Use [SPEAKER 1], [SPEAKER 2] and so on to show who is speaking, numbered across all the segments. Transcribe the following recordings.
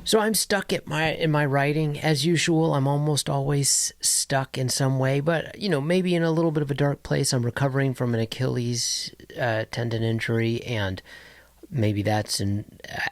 [SPEAKER 1] So I'm stuck in my writing as usual. I'm almost always stuck in some way, but maybe in a little bit of a dark place. I'm recovering from an Achilles tendon injury, and maybe that's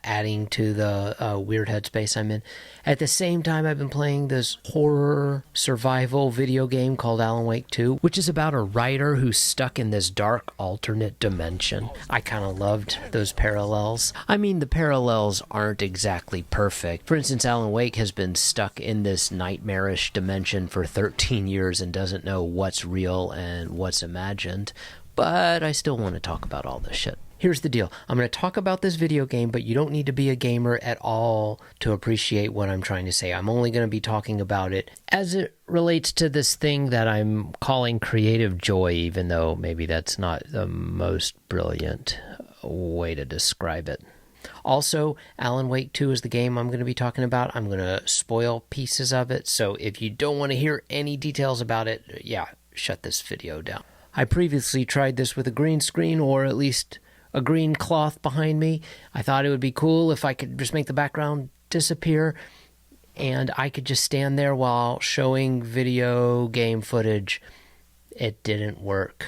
[SPEAKER 1] adding to the weird headspace I'm in. At the same time, I've been playing this horror survival video game called Alan Wake 2, which is about a writer who's stuck in this dark alternate dimension. I kind of loved those parallels. I mean, the parallels aren't exactly perfect. For instance, Alan Wake has been stuck in this nightmarish dimension for 13 years and doesn't know what's real and what's imagined. But I still want to talk about all this shit. Here's the deal. I'm going to talk about this video game, but you don't need to be a gamer at all to appreciate what I'm trying to say. I'm only going to be talking about it as it relates to this thing that I'm calling creative joy, even though maybe that's not the most brilliant way to describe it. Also, Alan Wake 2 is the game I'm going to be talking about. I'm going to spoil pieces of it, so if you don't want to hear any details about it, shut this video down. I previously tried this with a green screen, or at least a green cloth behind me. I thought it would be cool if I could just make the background disappear and I could just stand there while showing video game footage. It didn't work.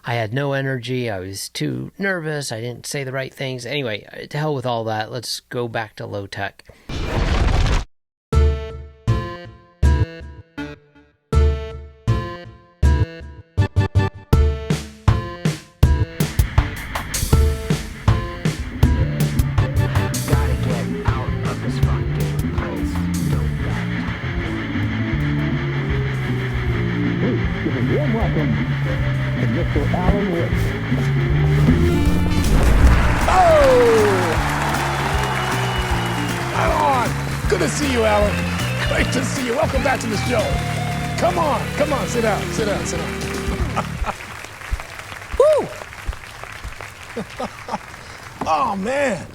[SPEAKER 1] I had no energy. I was too nervous. I didn't say the right things. Anyway, to hell with all that. Let's go back to low tech.
[SPEAKER 2] Welcome to Mr. Alan Wake.
[SPEAKER 3] Oh! Right on. Good to see you, Alan. Great to see you. Welcome back to the show. Come on, sit down. Woo! Oh, man.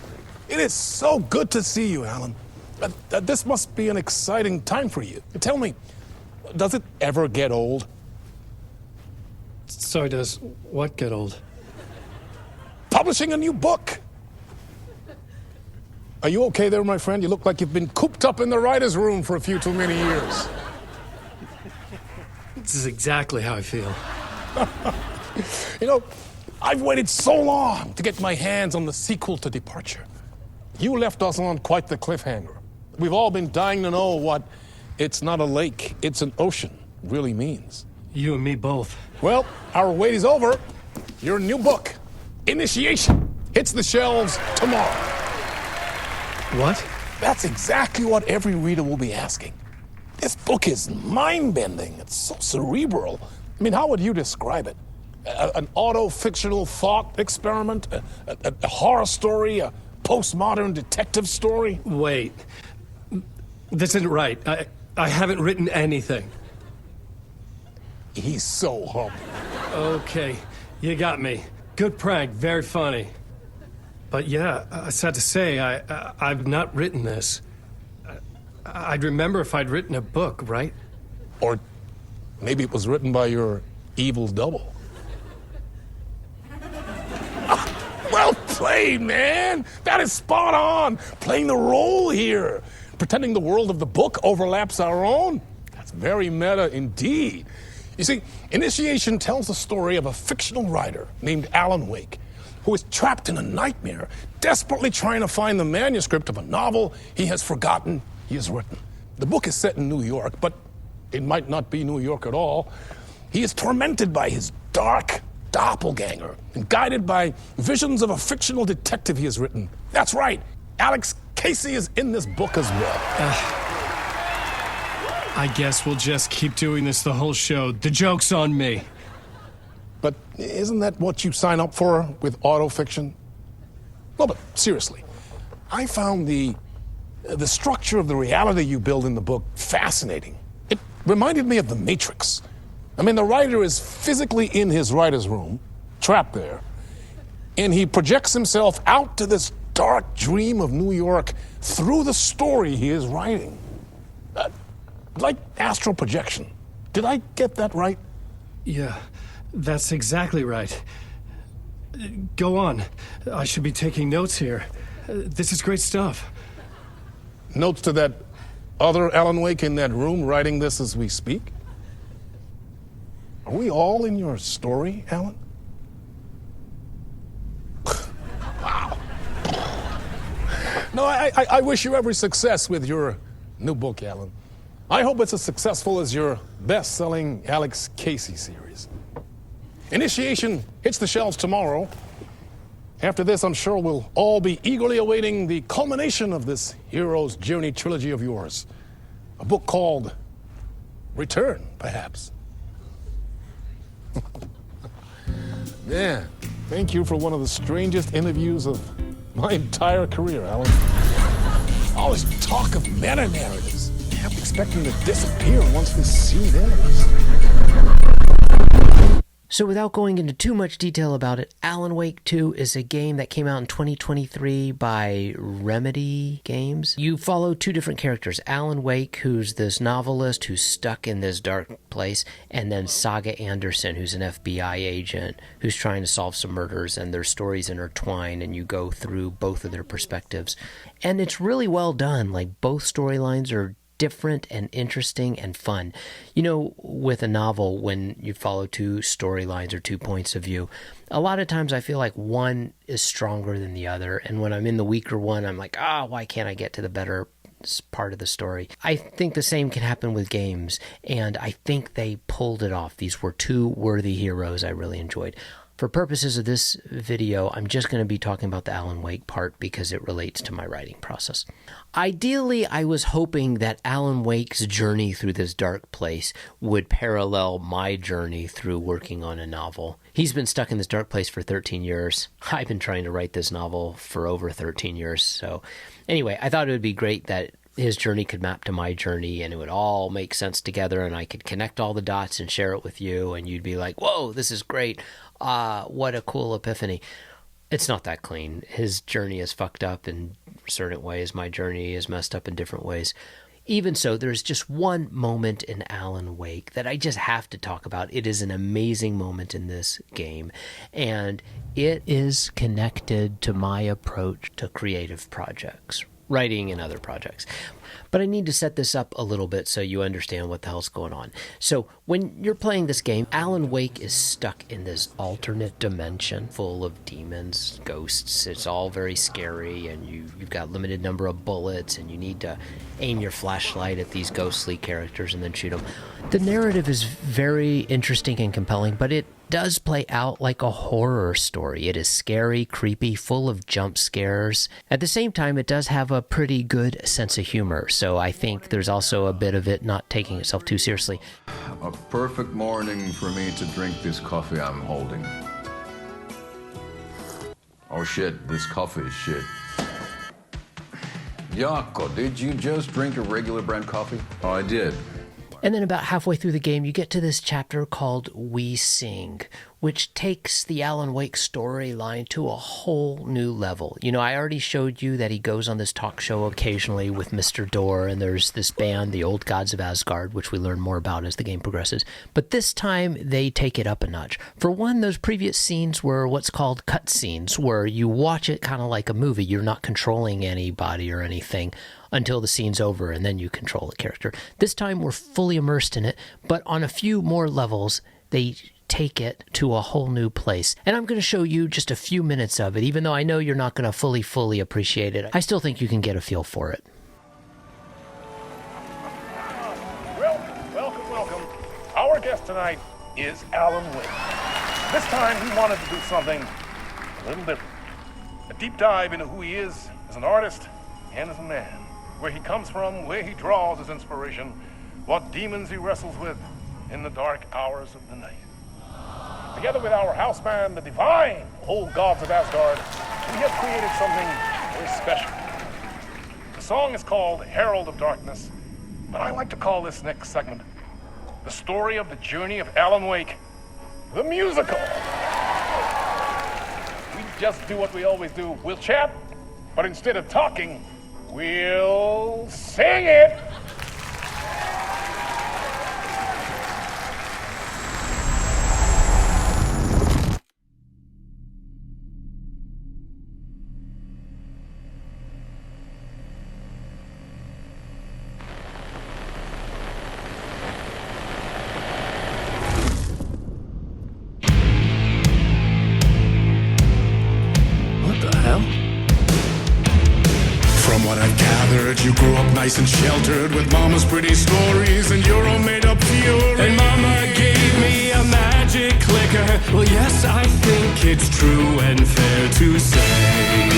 [SPEAKER 3] It is so good to see you, Alan. This must be an exciting time for you. Tell me, does it ever get old?
[SPEAKER 4] So does what get old?
[SPEAKER 3] Publishing a new book. Are you okay there, my friend? You look like you've been cooped up in the writer's room for a few too many years.
[SPEAKER 4] This is exactly how I feel.
[SPEAKER 3] I've waited so long to get my hands on the sequel to Departure. You left us on quite the cliffhanger. We've all been dying to know what "it's not a lake, it's an ocean" really means.
[SPEAKER 4] You and me both.
[SPEAKER 3] Well, our wait is over. Your new book, Initiation, hits the shelves tomorrow.
[SPEAKER 4] What?
[SPEAKER 3] That's exactly what every reader will be asking. This book is mind-bending. It's so cerebral. I mean, how would you describe it? An auto-fictional thought experiment? A horror story? A postmodern detective story?
[SPEAKER 4] Wait. This isn't right. I haven't written anything.
[SPEAKER 3] He's so humble.
[SPEAKER 4] Okay, you got me. Good prank, very funny. But yeah, sad to say, I've not written this. I'd remember if I'd written a book, right?
[SPEAKER 3] Or maybe it was written by your evil double. Well played, man! That is spot on! Playing the role here. Pretending the world of the book overlaps our own. That's very meta indeed. You see, Initiation tells the story of a fictional writer named Alan Wake, who is trapped in a nightmare, desperately trying to find the manuscript of a novel he has forgotten he has written. The book is set in New York, but it might not be New York at all. He is tormented by his dark doppelganger and guided by visions of a fictional detective he has written. That's right, Alex Casey is in this book as well.
[SPEAKER 4] I guess we'll just keep doing this the whole show. The joke's on me.
[SPEAKER 3] But isn't that what you sign up for with autofiction? Well, but seriously, I found the structure of the reality you build in the book fascinating. It reminded me of The Matrix. I mean, the writer is physically in his writer's room, trapped there, and he projects himself out to this dark dream of New York through the story he is writing. Like astral projection. Did I get that right?
[SPEAKER 4] Yeah, that's exactly right. Go on. I should be taking notes here. This is great stuff.
[SPEAKER 3] notes to that other Alan Wake in that room writing this as we speak? Are we all in your story, Alan? Wow. No, I wish you every success with your new book, Alan. I hope it's as successful as your best-selling Alex Casey series. Initiation hits the shelves tomorrow. After this, I'm sure we'll all be eagerly awaiting the culmination of this hero's journey trilogy of yours. A book called Return, perhaps. Man, thank you for one of the strangest interviews of my entire career, Alan. All this talk of meta-narratives. I have to expect them to disappear once this scene ends.
[SPEAKER 1] So without going into too much detail about it, Alan Wake 2 is a game that came out in 2023 by Remedy Games. You follow two different characters, Alan Wake, who's this novelist who's stuck in this dark place, and then Saga Anderson, who's an FBI agent who's trying to solve some murders, and their stories intertwine, and you go through both of their perspectives. And it's really well done. Like, both storylines are different and interesting and fun. You know, with a novel, when you follow two storylines or 2 points of view, a lot of times I feel like one is stronger than the other. And when I'm in the weaker one, I'm like, why can't I get to the better part of the story? I think the same can happen with games, and I think they pulled it off. These were two worthy heroes I really enjoyed. For purposes of this video, I'm just going to be talking about the Alan Wake part because it relates to my writing process. Ideally, I was hoping that Alan Wake's journey through this dark place would parallel my journey through working on a novel. He's been stuck in this dark place for 13 years. I've been trying to write this novel for over 13 years. So anyway, I thought it would be great that his journey could map to my journey and it would all make sense together and I could connect all the dots and share it with you and you'd be like, whoa, this is great. What a cool epiphany. It's not that clean. His journey is fucked up in certain ways. My journey is messed up in different ways. Even so, there's just one moment in Alan Wake that I just have to talk about. It is an amazing moment in this game, and it is connected to my approach to creative projects, writing and other projects. But I need to set this up a little bit so you understand what the hell's going on. So when you're playing this game, Alan Wake is stuck in this alternate dimension full of demons, ghosts. It's all very scary, and you've got a limited number of bullets, and you need to aim your flashlight at these ghostly characters and then shoot them. The narrative is very interesting and compelling, but it does play out like a horror story. It is scary, creepy, full of jump scares. At the same time, it does have a pretty good sense of humor, so I think there's also a bit of it not taking itself too seriously.
[SPEAKER 5] A perfect morning for me to drink this coffee I'm holding. Oh shit, this coffee is shit. Yako, did you just drink a regular brand coffee? Oh, I did.
[SPEAKER 1] And then about halfway through the game, you get to this chapter called We Sing, which takes the Alan Wake storyline to a whole new level. You know, I already showed you that he goes on this talk show occasionally with Mr. Door, and there's this band, the Old Gods of Asgard, which we learn more about as the game progresses. But this time, they take it up a notch. For one, those previous scenes were what's called cut scenes, where you watch it kind of like a movie. You're not controlling anybody or anything until the scene's over, and then you control the character. This time, we're fully immersed in it, but on a few more levels, they take it to a whole new place. And I'm going to show you just a few minutes of it. Even though I know you're not going to fully appreciate it, I still think you can get a feel for it.
[SPEAKER 3] Well, welcome. Our guest tonight is Alan Wake. This time, he wanted to do something a little different. A deep dive into who he is as an artist and as a man. Where he comes from, where he draws his inspiration, what demons he wrestles with in the dark hours of the night. Together with our house band, the divine Old Gods of Asgard, we have created something very special. The song is called Herald of Darkness, but I like to call this next segment the story of the journey of Alan Wake, the musical. We just do what we always do. We'll chat, but instead of talking, we'll sing it.
[SPEAKER 6] heard you grew up nice and sheltered with mama's pretty stories and your own made-up fury.
[SPEAKER 4] And mama gave me a magic clicker. Well, yes, I think it's true and fair to say.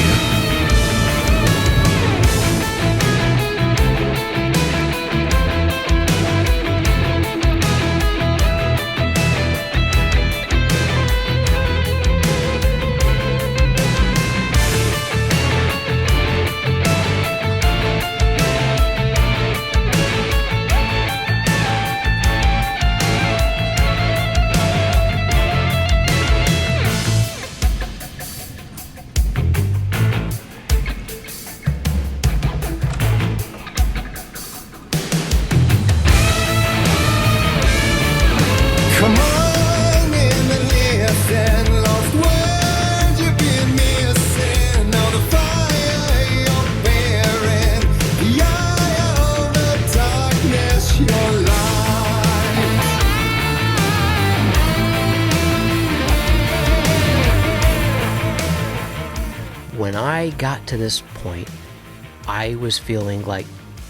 [SPEAKER 1] When I got to this point, I was feeling like,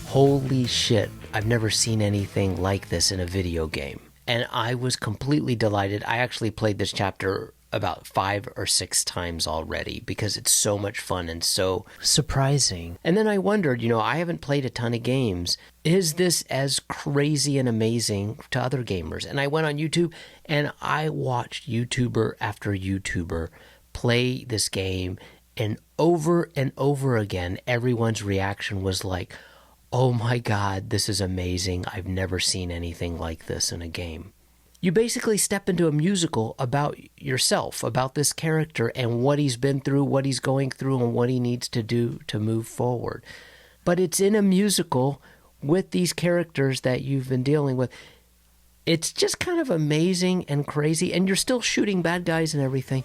[SPEAKER 1] holy shit, I've never seen anything like this in a video game. And I was completely delighted. I actually played this chapter about 5 or 6 times already because it's so much fun and so surprising. And then I wondered, I haven't played a ton of games. Is this as crazy and amazing to other gamers? And I went on YouTube and I watched YouTuber after YouTuber play this game, and over again, everyone's reaction was like, oh my God, this is amazing. I've never seen anything like this in a game. You basically step into a musical about yourself, about this character and what he's been through, what he's going through, and what he needs to do to move forward. But it's in a musical with these characters that you've been dealing with. It's just kind of amazing and crazy, and you're still shooting bad guys and everything.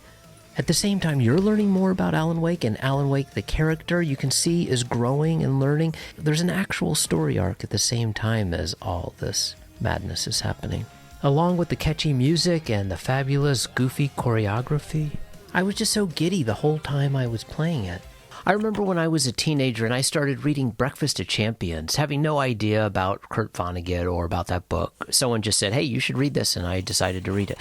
[SPEAKER 1] At the same time, you're learning more about Alan Wake, and Alan Wake, the character, you can see is growing and learning. There's an actual story arc at the same time as all this madness is happening. Along with the catchy music and the fabulous, goofy choreography, I was just so giddy the whole time I was playing it. I remember when I was a teenager and I started reading Breakfast of Champions, having no idea about Kurt Vonnegut or about that book. Someone just said, hey, you should read this, and I decided to read it.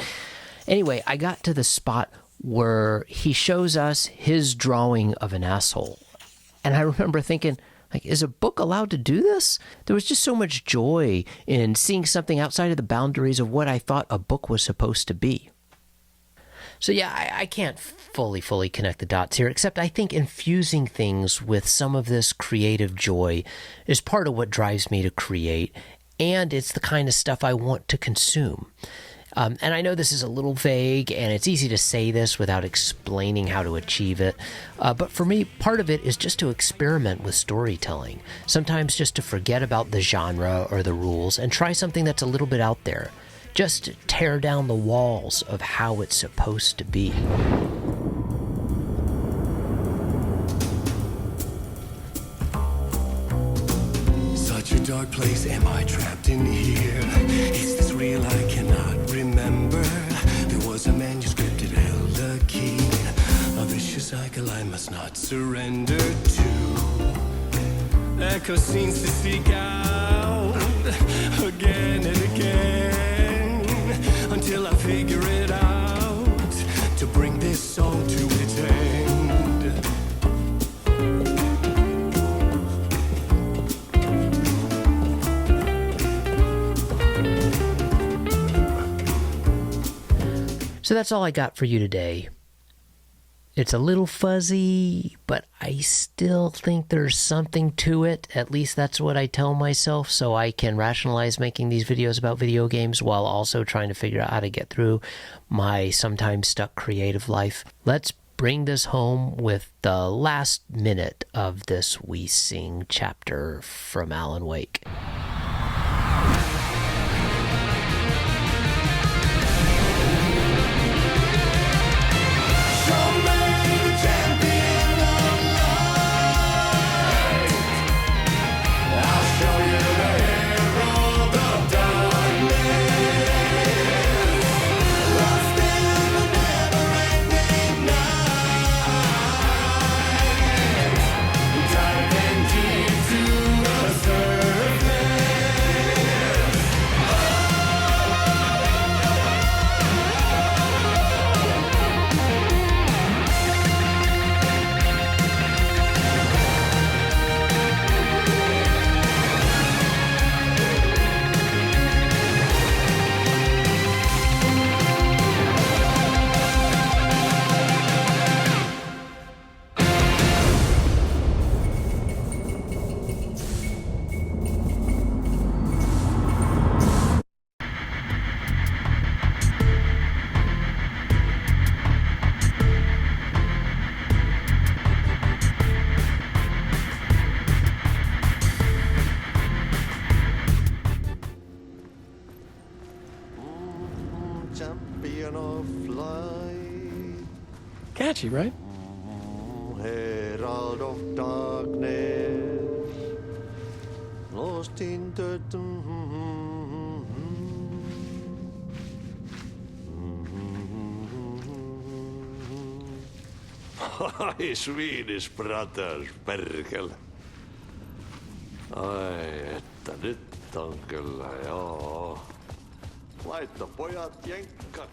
[SPEAKER 1] Anyway, I got to the spot where he shows us his drawing of an asshole. And I remember thinking, is a book allowed to do this? There was just so much joy in seeing something outside of the boundaries of what I thought a book was supposed to be. So yeah, I can't fully connect the dots here, except I think infusing things with some of this creative joy is part of what drives me to create, and it's the kind of stuff I want to consume. And I know this is a little vague, and it's easy to say this without explaining how to achieve it. But for me, part of it is just to experiment with storytelling. Sometimes just to forget about the genre or the rules and try something that's a little bit out there. Just to tear down the walls of how it's supposed to be.
[SPEAKER 4] Such a dark place, am I trapped in here? Is this real? I cannot remember. There was a manuscript, it held a key. A vicious cycle I must not surrender to. Echo scenes to seek out again and again until I figure it out to bring this song to its end.
[SPEAKER 1] So that's all I got for you today. It's a little fuzzy, but I still think there's something to it. At least that's what I tell myself, so I can rationalize making these videos about video games while also trying to figure out how to get through my sometimes stuck creative life. Let's bring this home with the last minute of this We Sing chapter from Alan Wake.
[SPEAKER 6] To
[SPEAKER 7] champion of light.
[SPEAKER 4] Catchy, right?
[SPEAKER 7] Herald of darkness, lost in the Ai, Swedish brothers, perkele. Ai, että nyt on kyllä, joo. Laitto pojat jenkkat.